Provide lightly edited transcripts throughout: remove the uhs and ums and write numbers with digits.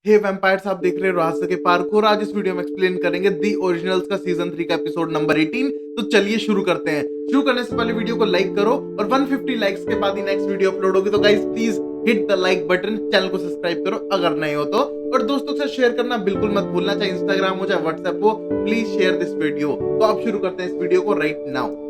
हे vampires, आप देख रहे हो रहस्य के पार्क और आज इस वीडियो में एक्सप्लेन करेंगे दी ओरिजिनल्स का सीजन 3 का एपिसोड नंबर 18। तो चलिए शुरू करते हैं। शुरू करने से पहले वीडियो को लाइक करो और 150 लाइक्स के बाद ही नेक्स्ट वीडियो अपलोड होगी। तो guys please hit the like button, channel को सब्सक्राइब करो अगर नए हो तो, और दोस्तों से शेयर करना बिल्कुल मत भूलना, चाहे इंस्टाग्राम हो चाहे व्हाट्सएप हो। Please share this video. तो अब शुरू करते हैं इस वीडियो को राइट नाउ।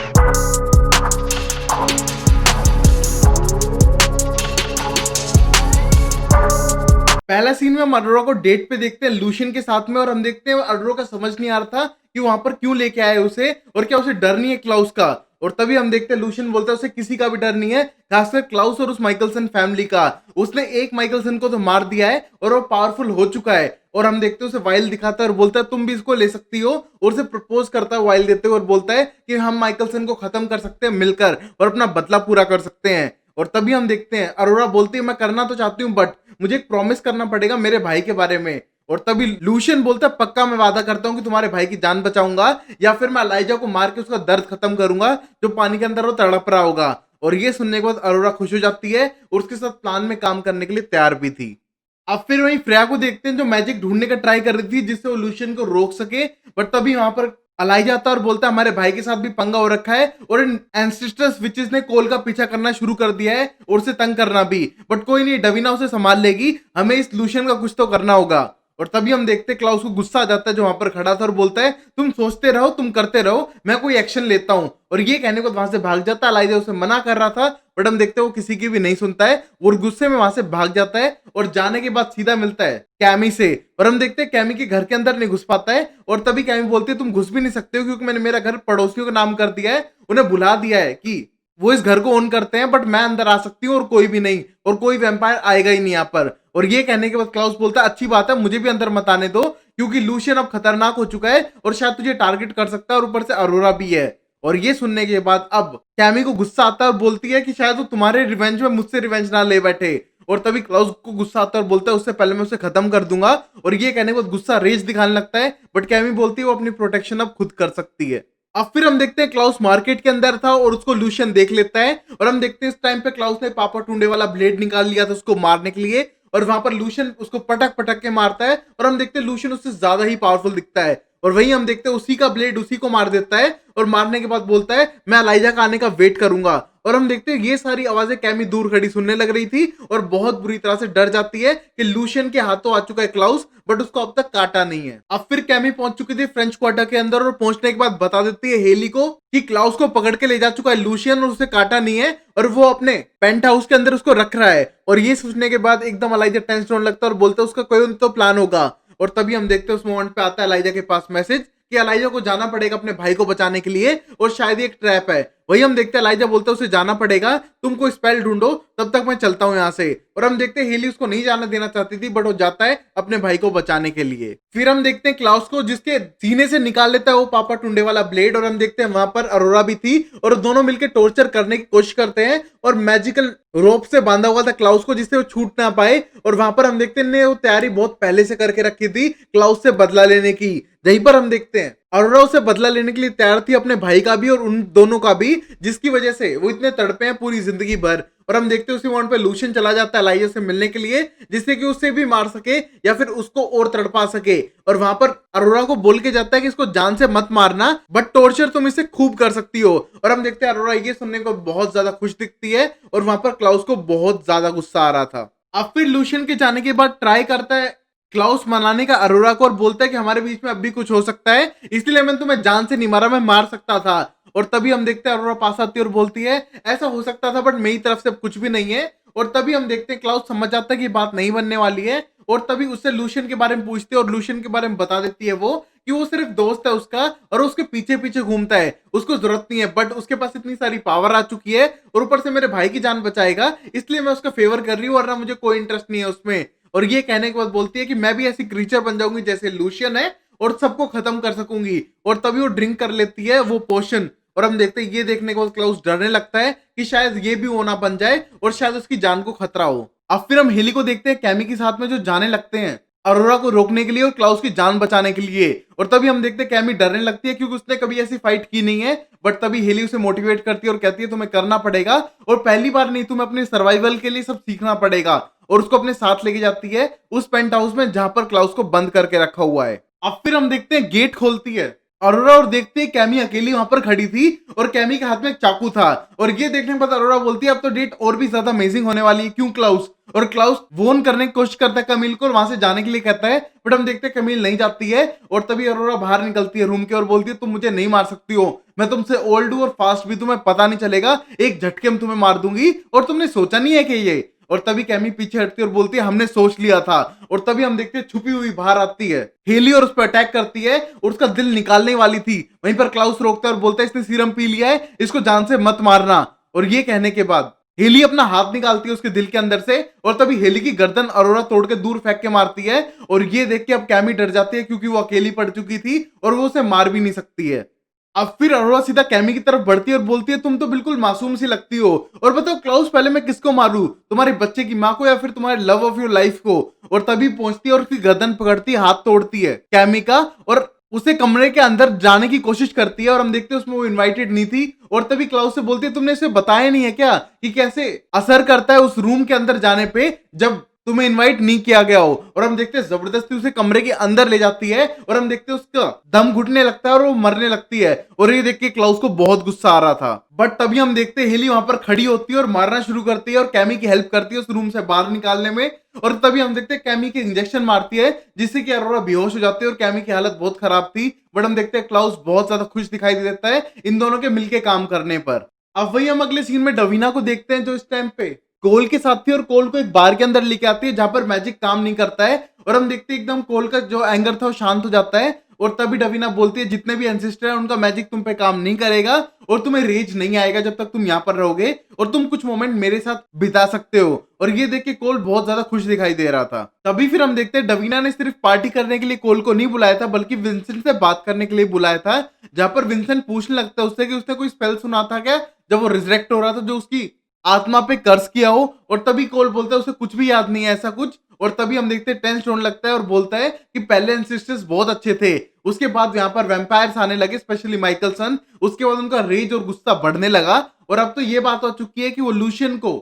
पहला सीन में हम अरोरा को डेट पे देखते हैं लूशियन के साथ में, और हम देखते हैं अरोरा का समझ नहीं आ रहा था कि वहां पर क्यों लेके आए उसे, और क्या उसे डर नहीं है क्लाउस का। और तभी हम देखते हैं लूशियन बोलता है उसे किसी का भी डर नहीं है, खासकर क्लाउस और उस माइकलसन फैमिली का। उसने एक माइकलसन को तो मार दिया है और वो पावरफुल हो चुका है। और हम देखते हैं उसे वाइल दिखाता है और बोलता है तुम भी इसको ले सकती हो, और उसे प्रपोज करता है वाइल देते हुए और बोलता है कि हम माइकलसन को खत्म कर सकते हैं मिलकर और अपना बदला पूरा कर सकते हैं। और तभी हम देखते हैं अरोरा बोलती है मैं करना तो चाहती हूँ बट मुझे एक प्रॉमिस करना पड़ेगा मेरे भाई के बारे में। और तभी लूशियन बोलता है पक्का मैं वादा करता हूं कि तुम्हारे भाई की जान बचाऊंगा, या फिर मैं एलाइजा को मार के उसका दर्द खत्म करूंगा जो पानी के अंदर वो तड़प रहा होगा। और ये सुनने के बाद अरोरा खुश हो जाती है और उसके साथ प्लान में काम करने के लिए तैयार भी थी। अब फिर वहीं फ्रेया को देखते हैं जो मैजिक ढूंढने का ट्राई कर रही थी जिससे वो लूशियन को रोक सके। बट तभी वहां पर अलाइजा आता है और बोलता है हमारे भाई के साथ भी पंगा हो रखा है और इन एंसेस्टर्स विचेस ने कोल का पीछा करना शुरू कर दिया है और उसे तंग करना भी। बट कोई नहीं, डवीना उसे संभाल लेगी, हमें इस लूशियन का कुछ तो करना होगा। और तभी हम देखते हैं क्लाउस को गुस्सा आ जाता है जो वहां पर खड़ा था और बोलता है तुम सोचते रहो, तुम करते रहो, मैं कोई एक्शन लेता हूं। और ये कहने को वहां से भाग जाता है। अलाइजा उसे मना कर रहा था बट हम देखते हैं वो किसी की भी नहीं सुनता है और गुस्से में वहां से भाग जाता है। और जाने के बाद सीधा मिलता है कैमी से, और हम देखते हैं कैमी के घर के अंदर नहीं घुस पाता है। और तभी कैमी बोलती है तुम घुस भी नहीं सकते हो क्योंकि मैंने मेरा घर पड़ोसियों का नाम कर दिया है, उन्हें बुला दिया है कि वो इस घर को ओन करते हैं, बट मैं अंदर आ सकती हूँ और कोई भी नहीं, और कोई वैम्पायर आएगा ही नहीं यहाँ पर। और ये कहने के बाद क्लाउस बोलता है अच्छी बात है, मुझे भी अंदर मत आने दो क्योंकि लूशियन अब खतरनाक हो चुका है और शायद तुझे टारगेट कर सकता है, और ऊपर से अरोरा भी है। और ये सुनने के बाद अब कैमी को गुस्सा आता है और बोलती है कि शायद वो तुम्हारे रिवेंज में मुझसे रिवेंज ना ले बैठे। और तभी क्लाउस को गुस्सा आता है और बोलता है उससे पहले मैं उसे खत्म कर दूंगा। और ये कहने के बाद गुस्सा रेज दिखाने लगता है, बट कैमी बोलती है वो अपनी प्रोटेक्शन अब खुद कर सकती है। अब फिर हम देखते हैं क्लाउस मार्केट के अंदर था और उसको लूशियन देख लेता है, और हम देखते हैं इस टाइम पे क्लाउस ने पापा टूंडे वाला ब्लेड निकाल लिया था उसको मारने के लिए, और वहां पर लूशियन उसको पटक पटक के मारता है और हम देखते हैं लूशियन उससे ज्यादा ही पावरफुल दिखता है। और वहीं हम देखते हैं उसी का ब्लेड उसी को मार देता है और मारने के बाद बोलता है मैं एलाइजा का आने का वेट करूंगा। और हम देखते हैं ये सारी आवाजें कैमी दूर खड़ी सुनने लग रही थी और बहुत बुरी तरह से डर जाती है कि लूशियन के हाथों आ चुका है क्लाउस, बट उसको अब तक काटा नहीं है। अब फिर कैमी पहुंच चुकी थी फ्रेंच क्वार्टर के अंदर और पहुंचने के बाद बता देती है हेली को कि क्लाउस को पकड़ के ले जा चुका है लूशियन और उसे काटा नहीं है, और वो अपने पेंट हाउस के अंदर उसको रख रहा है। और ये सोचने के बाद एकदम एलाइजा टेंशन होने लगता है और बोलता है उसका कोई तो प्लान होगा। और तभी हम देखते हैं उस मोमेंट पे आता है एलाइजा के पास मैसेज कि एलाइजा को जाना पड़ेगा अपने भाई को बचाने के लिए और शायद ये एक ट्रैप है। वही हम देखते हैं एलाइजा बोलता है उसे जाना पड़ेगा, तुमको स्पेल ढूंढो, तब तक मैं चलता हूं यहाँ से। और हम देखते हैं हेली उसको नहीं जाने देना चाहती थी बट वो जाता है अपने भाई को बचाने के लिए। फिर हम देखते हैं क्लाउस को जिसके सीने से निकाल लेता है वो पापा टुंडे वाला ब्लेड, और हम देखते हैं वहां पर अरोरा भी थी और दोनों मिलकर टॉर्चर करने की कोशिश करते हैं और मैजिकल रोप से बांधा हुआ था क्लाउस को जिससे वो छूट ना पाए। और वहां पर हम देखते हैं वो तैयारी बहुत पहले से करके रखी थी क्लाउस से बदला लेने की। यहीं पर हम देखते हैं अरोरा उसे बदला लेने के लिए तैयार थी, अपने भाई का भी और उन दोनों का भी, जिसकी वजह से वो इतने तड़पे हैं पूरी जिंदगी भर। और हम देखते हैं उसी मोमेंट पे लूशियन चला जाता है एलाइजा से मिलने के लिए जिससे कि उससे भी मार सके या फिर उसको और तड़पा सके। और वहां पर अरोरा को बोल के जाता है कि इसको जान से मत मारना बट टॉर्चर तुम इसे खूब कर सकती हो। और हम देखते हैं अरोरा ये सुनने को बहुत ज्यादा खुश दिखती है और वहां पर क्लाउस को बहुत ज्यादा गुस्सा आ रहा था। अब फिर लूशियन के जाने के बाद ट्राई करता है क्लाउस मनाने का अरोरा को और बोलता है कि हमारे बीच में अब भी कुछ हो सकता है, इसलिए मैंने तुम्हें जान से नहीं मारा, मैं मार सकता था। और तभी हम देखते हैं अरोरा पास आती है और बोलती है ऐसा हो सकता था बट मेरी तरफ से कुछ भी नहीं है। और तभी हम देखते हैं क्लाउस समझ जाता है कि बात नहीं बनने वाली है, और तभी उससे लूशियन के बारे में पूछती है और लूशियन के बारे में बता देती है वो कि वो सिर्फ दोस्त है उसका और उसके पीछे पीछे घूमता है, उसको जरूरत नहीं है बट उसके पास इतनी सारी पावर आ चुकी है और ऊपर से मेरे भाई की जान बचाएगा, इसलिए मैं उसका फेवर कर रही हूँ, वरना मुझे कोई इंटरेस्ट नहीं है उसमें। और ये कहने के बाद बोलती है कि मैं भी ऐसी क्रीचर बन जाऊंगी जैसे लूशियन है और सबको खत्म कर सकूंगी। और तभी वो ड्रिंक कर लेती है वो पोशन, और हम देखते हैं ये देखने के बाद क्लाउस डरने लगता है कि शायद ये भी होना बन जाए और शायद उसकी जान को खतरा हो। अब फिर हम हेली को देखते हैं कैमी के साथ में जो जाने लगते हैं अरोरा को रोकने के लिए और क्लाउस की जान बचाने के लिए। और तभी हम देखते हैं कैमी डरने लगती है क्योंकि उसने कभी ऐसी फाइट की नहीं है, बट तभी हेली उसे मोटिवेट करती है और कहती है तुम्हें करना पड़ेगा और पहली बार नहीं, तुम्हें अपने सर्वाइवल के लिए सब सीखना पड़ेगा। और उसको अपने साथ लेके जाती है उस पेंट हाउस में जहां पर क्लाउस को बंद करके रखा हुआ है। अब फिर हम देखते हैं गेट खोलती है अरोरा और देखते हैं कैमी अकेली वहां पर खड़ी थी और कैमी के हाथ में एक चाकू था। और ये देखने के बाद अरोरा बोलती है अब तो डेट और भी ज्यादा अमेजिंग होने वाली है, क्यों क्लाउस? और क्लाउस वोन करने की कोशिश करता है कमील को और वहां से जाने के लिए कहता है, बट हम देखते हैं कमील नहीं जाती है। और तभी अरोरा बाहर निकलती है रूम के और बोलती है तुम मुझे नहीं मार सकती हो, मैं तुमसे ओल्ड हूं और फास्ट भी, तुम्हें पता नहीं चलेगा, एक झटके में तुम्हें मार दूंगी और तुमने सोचा नहीं है कि ये। और तभी कैमी पीछे हटती है और बोलती है हमने सोच लिया था। और तभी हम देखते हैं छुपी हुई बाहर आती है हेली और उस पर अटैक करती है और उसका दिल निकालने वाली थी। वहीं पर क्लाउस रोकता है और बोलता है इसने सीरम पी लिया है, इसको जान से मत मारना। और ये कहने के बाद हेली अपना हाथ निकालती है उसके दिल के अंदर से और तभी हेली की गर्दन अरोरा तोड़ के दूर फेंक के मारती है। और ये देख के अब कैमी डर जाती है क्योंकि वो अकेली पड़ चुकी थी और वो उसे मार भी नहीं सकती है। अब फिर अरोरा सीधा कैमी की तरफ बढ़ती है और बोलती है तुम तो बिल्कुल मासूम सी लगती हो, और बताओ क्लाउस पहले मैं किसको मारूं, तुम्हारे बच्चे की माँ को या फिर तुम्हारे लव ऑफ योर लाइफ को? और तभी पहुंचती है और उसकी गर्दन पकड़ती है, हाथ तोड़ती है कैमी का और उसे कमरे के अंदर जाने की कोशिश करती है। और हम देखते हैं उसमें वो इनवाइटेड नहीं थी। और तभी क्लाउस से बोलती है तुमने इसे बताया नहीं है क्या कि कैसे असर करता है उस रूम के अंदर जाने पे जब तुम्हें इनवाइट नहीं किया गया हो? और हम देखते हैं जबरदस्ती उसे कमरे के अंदर ले जाती है और हम देखते हैं उसका दम घुटने लगता है और वो मरने लगती है। और ये देख के क्लाउस को बहुत गुस्सा आ रहा था। बट तभी हम देखते हैं हेली वहां पर खड़ी होती है और मारना शुरू करती है और कैमी की हेल्प करती है उस रूम से बाहर निकालने में। और तभी हम देखते हैं कैमी के इंजेक्शन मारती है जिससे कि अरोरा बेहोश हो जाती है और कैमी की हालत बहुत खराब थी। बट हम देखते हैं क्लाउस बहुत ज्यादा खुश दिखाई देता है इन दोनों के मिलके काम करने पर। अब वही हम अगले सीन में डवीना को देखते हैं जो इस टाइम पे कोल के साथ थी और कोल को एक बार के अंदर लेके आती है जहां पर मैजिक काम नहीं करता है। और हम देखते हैं एकदम कोल का जो एंगर था वो शांत हो जाता है। और तभी डवीना बोलती है जितने भी एंसेस्टर हैं उनका मैजिक तुम पे काम नहीं करेगा और तुम्हें रेज नहीं आएगा जब तक तुम यहाँ पर रहोगे, और तुम कुछ मोमेंट मेरे साथ बिता सकते हो। और ये देख के कोल बहुत ज्यादा खुश दिखाई दे रहा था। तभी फिर हम देखते हैं डवीना ने सिर्फ पार्टी करने के लिए कोल को नहीं बुलाया था बल्कि विंसेंट से बात करने के लिए बुलाया था, जहां पर विंसेंट पूछने लगता है उससे कि उसने कोई स्पेल सुना था क्या जब वो रिजरेक्ट हो रहा था जो उसकी आत्मा पे कर्ज किया हो। और तभी कोल बोलता है उसे कुछ भी याद नहीं है ऐसा कुछ। और तभी हम देखते हैं टेंस होने लगता है और बोलता है कि पहले एंसेस्टर्स बहुत अच्छे थे, उसके बाद यहाँ पर वैम्पायर्स आने लगे स्पेशली माइकलसन, उसके बाद उनका रेज और गुस्सा बढ़ने लगा और अब तो ये बात हो चुकी है कि वो लूशियन को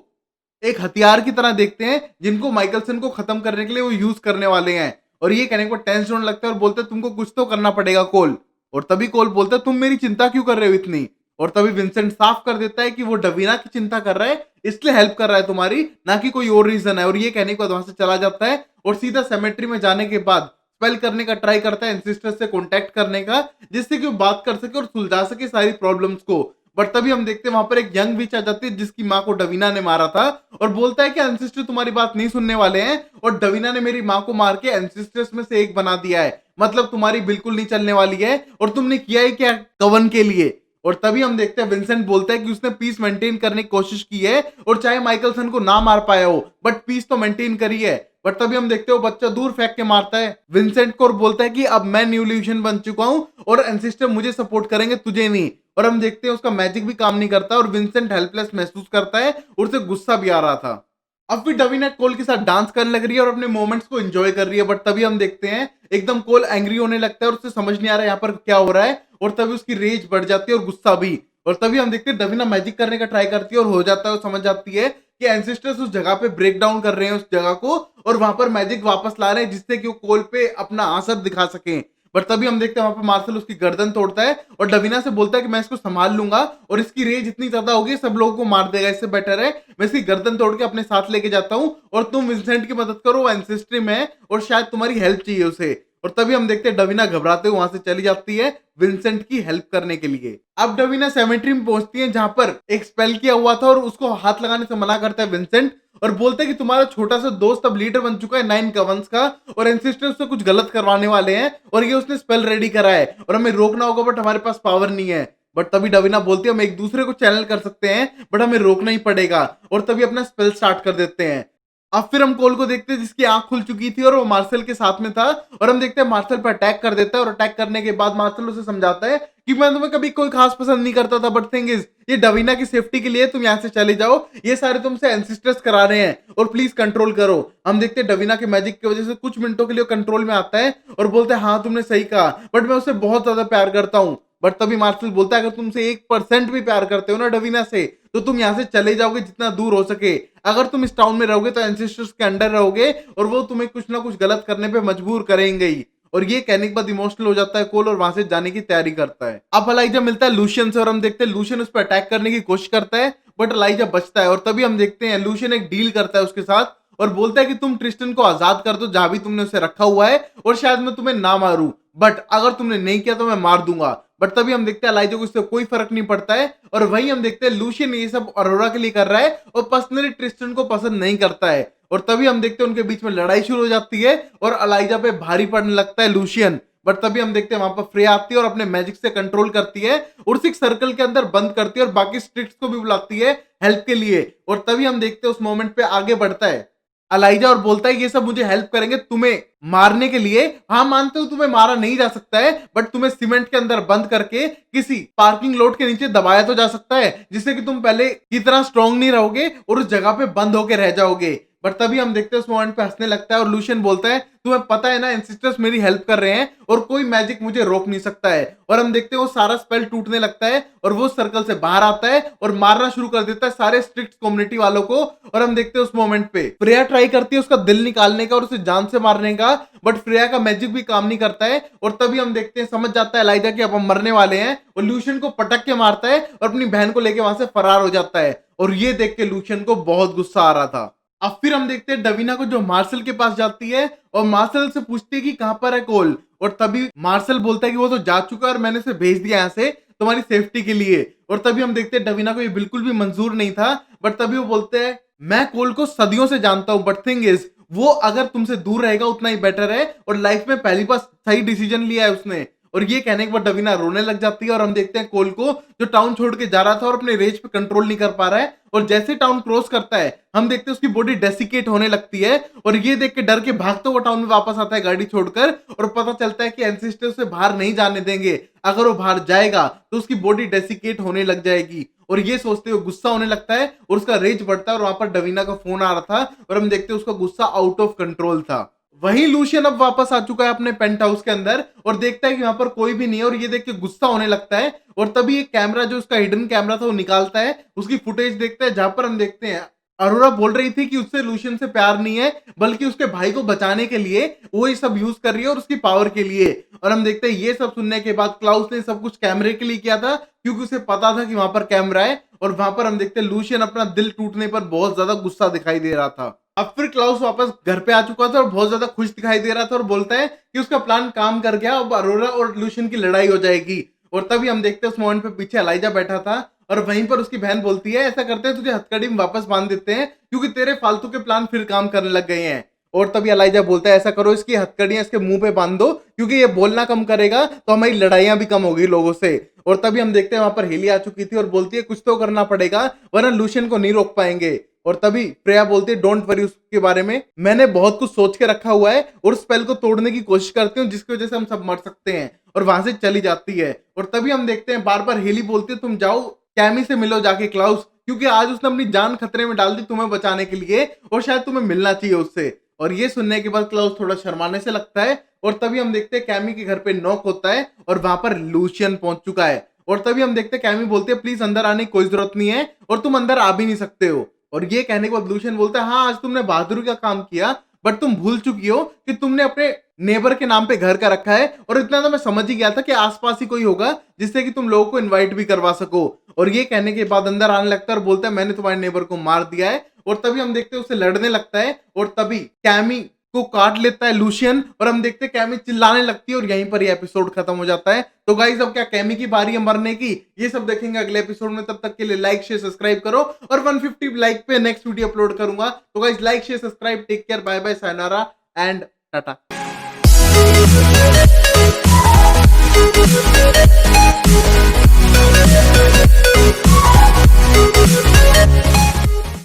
एक हथियार की तरह देखते हैं जिनको माइकलसन को खत्म करने के लिए वो यूज करने वाले हैं। और ये कहने को टेंस होने लगता है और बोलते हैं तुमको कुछ तो करना पड़ेगा कोल। और तभी कोल बोलता है तुम मेरी चिंता क्यों कर रहे हो इतनी? और तभी विंसेंट साफ कर देता है कि वो डवीना की चिंता कर रहा है इसलिए हेल्प कर रहा है तुम्हारी, ना कि कोई और रीजन है। और ये कहने के बाद वहां से चला जाता है और सीधा सेमेट्री में जाने के बाद स्पेल करने का ट्राई करता है एंसेस्टर से कांटेक्ट करने का जिससे कि वो बात कर सके और सुलझा सके सारी प्रॉब्लम्स को। बट तभी हम देखते हैं वहां पर एक यंग विच आ जाती है जिसकी माँ को डवीना ने मारा था और बोलता है कि एंसेस्टर तुम्हारी बात नहीं सुनने वाले हैं और डवीना ने मेरी माँ को मार के एंसेस्टर्स में से एक बना दिया है, मतलब तुम्हारी बिल्कुल नहीं चलने वाली है और तुमने किया है क्या कवन के लिए? और तभी हम देखते हैं विंसेंट बोलता है कि उसने पीस मेंटेन करने की कोशिश की है और चाहे माइकलसन को ना मार पाया हो बट पीस तो मेंटेन करी है। बट तभी हम देखते हो बच्चा दूर फेंक के मारता है विंसेंट को और बोलता है कि अब मैं न्यू ल्यूशन बन चुका हूं और एंसेस्टर मुझे सपोर्ट करेंगे तुझे नहीं। और हम देखते हैं उसका मैजिक भी काम नहीं करता और विंसेंट हेल्पलेस महसूस करता है और उसे गुस्सा भी आ रहा था। अब फिर डवीना कोल के साथ डांस करने लग रही है और अपने मोमेंट्स को एंजॉय कर रही है। बट तभी हम देखते हैं एकदम कोल एंग्री होने लगता है और उसे समझ नहीं आ रहा है यहाँ पर क्या हो रहा है। और तभी उसकी रेज बढ़ जाती है और गुस्सा भी। और तभी हम देखते हैं डवीना मैजिक करने का ट्राई करती है और हो जाता है और समझ जाती है कि एंसेस्टर्स उस जगह पे ब्रेक डाउन कर रहे हैं उस जगह को और वहां पर मैजिक वापस ला रहे हैं जिससे कि वो कोल पे अपना असर दिखा सके। बट तभी हम देखते हैं वहां पर मार्शल उसकी गर्दन तोड़ता है और डवीना से बोलता है कि मैं इसको संभाल लूंगा और इसकी रेज इतनी ज्यादा होगी सब लोगों को मार देगा, इससे बेटर है मैं इसकी गर्दन तोड़ के अपने साथ लेके जाता हूँ और तुम विंसेंट की मदद करो, वो एंसेस्ट्री में है और शायद तुम्हारी हेल्प चाहिए उसे। और तभी हम देखते हैं डवीना घबराते हुए वहां से चली जाती है विंसेंट की हेल्प करने के लिए। अब डवीना सेमेट्री में पहुंचती है जहां पर एक स्पेल किया हुआ था और उसको हाथ लगाने से मना करता है विंसेंट और बोलता है कि तुम्हारा छोटा सा दोस्त अब लीडर बन चुका है 9 कवंस का और एंसेस्टर उससे कुछ गलत करवाने वाले हैं और ये उसने स्पेल रेडी करा है और हमें रोकना होगा बट हमारे पास पावर नहीं है। बट तभी डवीना बोलती है हम एक दूसरे को चैनल कर सकते हैं बट हमें रोकना ही पड़ेगा और तभी अपना स्पेल स्टार्ट कर देते हैं। अब फिर हम कोल को देखते हैं जिसकी आंख खुल चुकी थी और वो मार्शल के साथ में था और हम देखते हैं मार्शल पर अटैक कर देता है और अटैक करने के बाद मार्शल उसे समझाता है कि मैं तुम्हें कभी कोई खास पसंद नहीं करता था बट थिंग इज ये डवीना की सेफ्टी के लिए तुम यहाँ से चले जाओ, ये सारे तुमसे एंसेस्टर्स करा रहे हैं और प्लीज कंट्रोल करो। हम देखते हैं डवीना के मैजिक की वजह से कुछ मिनटों के लिए कंट्रोल में आता है और बोलते हैं हाँ तुमने सही कहा बट मैं उसे बहुत ज्यादा प्यार करता हूँ बट तभी मार्शल बोलता है अगर तुमसे 1% भी प्यार करते हो ना डवीना से, तो तुम यहाँ से चले जाओगे जितना दूर हो सके। अगर तुम इस टाउन में रहोगे तो एंसेस्टर्स के अंडर रहोगे और वो तुम्हें कुछ ना कुछ गलत करने पे मजबूर करेंगे ही। और ये कहने के बाद इमोशनल हो जाता है कोल और वहां से जाने की तैयारी करता है। अब अलाइजा मिलता है लूशियन से और हम देखते हैं लूशियन उस पर अटैक करने की कोशिश करता है, बट अलाइजा बचता है। और तभी हम देखते हैं लूशियन एक डील करता है उसके साथ और बोलता है कि तुम ट्रिस्टन को आजाद कर दो जहां भी तुमने उसे रखा हुआ है, और शायद मैं तुम्हें ना मारूं, बट अगर तुमने नहीं किया तो मैं मार दूंगा। बट तभी हम देखते हैं अलाइजा को इससे कोई फर्क नहीं पड़ता है और वही हम देखते हैं लूशियन ये सब अरोरा के लिए कर रहा है और पर्सनली ट्रिस्टन को पसंद नहीं करता है। और तभी हम देखते हैं उनके बीच में लड़ाई शुरू हो जाती है और अलाइजा पे भारी पड़ने लगता है लूशियन। बट तभी हम देखते हैं वहां पर फ्रेया आती है और अपने मैजिक से कंट्रोल करती है और उसे एक सर्कल के अंदर बंद करती है और बाकी स्ट्रिक्स को भी बुलाती है हेल्प के लिए। और तभी हम देखते हैं उस मोमेंट पे आगे बढ़ता है अलाइजा और बोलता है ये सब मुझे हेल्प करेंगे तुम्हें मारने के लिए। हाँ मानते हो तुम्हें मारा नहीं जा सकता है, बट तुम्हें सीमेंट के अंदर बंद करके किसी पार्किंग लॉट के नीचे दबाया तो जा सकता है, जिससे कि तुम पहले की तरह स्ट्रॉन्ग नहीं रहोगे और उस जगह पे बंद होके रह जाओगे। बट तभी हम देखते हैं उस मोमेंट पे हंसने लगता है और लूशियन बोलता है तुम्हें पता है ना एंसेस्टर्स मेरी हेल्प कर रहे हैं और कोई मैजिक मुझे रोक नहीं सकता है। और हम देखते हैं वो सारा स्पेल टूटने लगता है और वो सर्कल से बाहर आता है और मारना शुरू कर देता है सारे स्ट्रिक्ट कम्युनिटी वालों को। और हम देखते हैं उस मोमेंट पे फ्रेया ट्राई करती है उसका दिल निकालने का और उसे जान से मारने का, बट फ्रेया का मैजिक भी काम नहीं करता है। और तभी हम देखते हैं समझ जाता है अलाइजा कि अब हम मरने वाले हैं और लूशियन को पटक के मारता है और अपनी बहन को लेके वहां से फरार हो जाता है। और ये देख के लूशियन को बहुत गुस्सा आ रहा था। अब फिर हम देखते हैं डवीना को जो मार्शल के पास जाती है और मार्शल से पूछती है कि कहां पर है कोल। और तभी मार्शल बोलता है कि वो तो जा चुका है और मैंने उसे भेज दिया यहाँ से तुम्हारी सेफ्टी के लिए। और तभी हम देखते हैं डवीना को ये बिल्कुल भी मंजूर नहीं था, बट तभी वो बोलते हैं मैं कोल को सदियों से जानता हूं, बट थिंग इज वो अगर तुमसे दूर रहेगा उतना ही बेटर है और लाइफ में पहली बार सही डिसीजन लिया है उसने। और ये कहने के बाद डवीना रोने लग जाती है और हम देखते हैं कोल को जो टाउन छोड़ के जा रहा था और अपने रेज पे कंट्रोल नहीं कर पा रहा है। और जैसे टाउन क्रॉस करता है हम देखते हैं उसकी बॉडी डेसिकेट होने लगती है और ये देख के डर के भागते हुए टाउन में वापस आता है गाड़ी छोड़कर। और पता चलता है कि एंसेस्टर उसे बाहर नहीं जाने देंगे, अगर वो बाहर जाएगा तो उसकी बॉडी डेसिकेट होने लग जाएगी। और ये सोचते हुए गुस्सा होने लगता है और उसका रेज बढ़ता है और वहां पर डवीना का फोन आ रहा था और हम देखते हैं उसका गुस्सा आउट ऑफ कंट्रोल था। वहीं लूशियन अब वापस आ चुका है अपने पेंट हाउस के अंदर और देखता है कि वहां पर कोई भी नहीं है और ये देख के गुस्सा होने लगता है। और तभी एक कैमरा जो उसका हिडन कैमरा था वो निकालता है, उसकी फुटेज देखता है जहां पर हम देखते हैं अरोरा बोल रही थी कि उससे लूशियन से प्यार नहीं है बल्कि उसके भाई को बचाने के लिए वो ये सब यूज कर रही है और उसकी पावर के लिए। और हम देखते हैं ये सब सुनने के बाद क्लाउस ने सब कुछ कैमरे के लिए किया था क्योंकि उसे पता था कि वहां पर कैमरा है। और वहां पर हम देखते हैं लूशियन अपना दिल टूटने पर बहुत ज्यादा गुस्सा दिखाई दे रहा था। अब फिर क्लाउस वापस घर पे आ चुका था और बहुत ज्यादा खुश दिखाई दे रहा था और बोलता है कि उसका प्लान काम कर गया, अब अरोरा और लूशियन की लड़ाई हो जाएगी। और तभी हम देखते हैं उस मोमेंट पे पीछे अलाइजा बैठा था और वहीं पर उसकी बहन बोलती है ऐसा करते हैं तुझे हथकड़ी में वापस बांध देते हैं क्योंकि तेरे फालतू के प्लान फिर काम करने लग गए हैं। और तभी अलाइजा बोलता है ऐसा करो इसकी हथकड़ियां इसके मुंह पे बांध दो क्योंकि ये बोलना कम करेगा तो हमारी लड़ाइयां भी कम होगी लोगों से। और तभी हम देखते हैं वहां पर हेली आ चुकी थी और बोलती है कुछ तो करना पड़ेगा वरना लूशियन को नहीं रोक पाएंगे। और तभी प्रेया बोलती है डोंट वरी उसके बारे में, मैंने बहुत कुछ सोच के रखा हुआ है और स्पेल को तोड़ने की कोशिश करती हूँ जिसकी वजह से हम सब मर सकते हैं। और वहां से चली जाती है। और तभी हम देखते हैं बार बार हेली बोलती है तुम जाओ कैमी से मिलो जाके क्लाउस, क्योंकि आज उसने अपनी जान खतरे में डाल दी तुम्हें बचाने के लिए और शायद तुम्हें मिलना चाहिए उससे। और ये सुनने के बाद क्लाउस थोड़ा शर्माने से लगता है। और तभी हम देखते हैं कैमी के घर पे नॉक होता है और वहां पर लूशियन पहुंच चुका है। और तभी हम देखते हैं कैमी बोलते हैं प्लीज अंदर आने की कोई जरूरत नहीं है और तुम अंदर आ भी नहीं सकते हो। और ये कहने के बाद लूशियन बोलता है हाँ आज तुमने बहादुरी का काम किया बट तुम भूल चुकी हो कि तुमने अपने नेबर के नाम पे घर का रखा है। और इतना तो मैं समझ ही गया था कि आसपास ही कोई होगा जिससे कि तुम लोगों को इनवाइट भी करवा सको। और ये कहने के बाद अंदर आने लगता है और बोलता है मैंने तुम्हारे नेबर को मार दिया है। और तभी हम देखते हैं उससे लड़ने लगता है और तभी कैमी को काट लेता है लूशियन और हम देखते हैं कैमी चिल्लाने लगती है और यहीं पर ये एपिसोड खत्म हो जाता है। तो गाइस अब क्या कैमी की बारी है मरने की, ये सब देखेंगे अगले एपिसोड में। तब तक के लिए लाइक शेयर सब्सक्राइब करो और 150 लाइक पे नेक्स्ट वीडियो अपलोड करूंगा। तो guys like share subscribe, take care, bye bye, sayonara and Tata.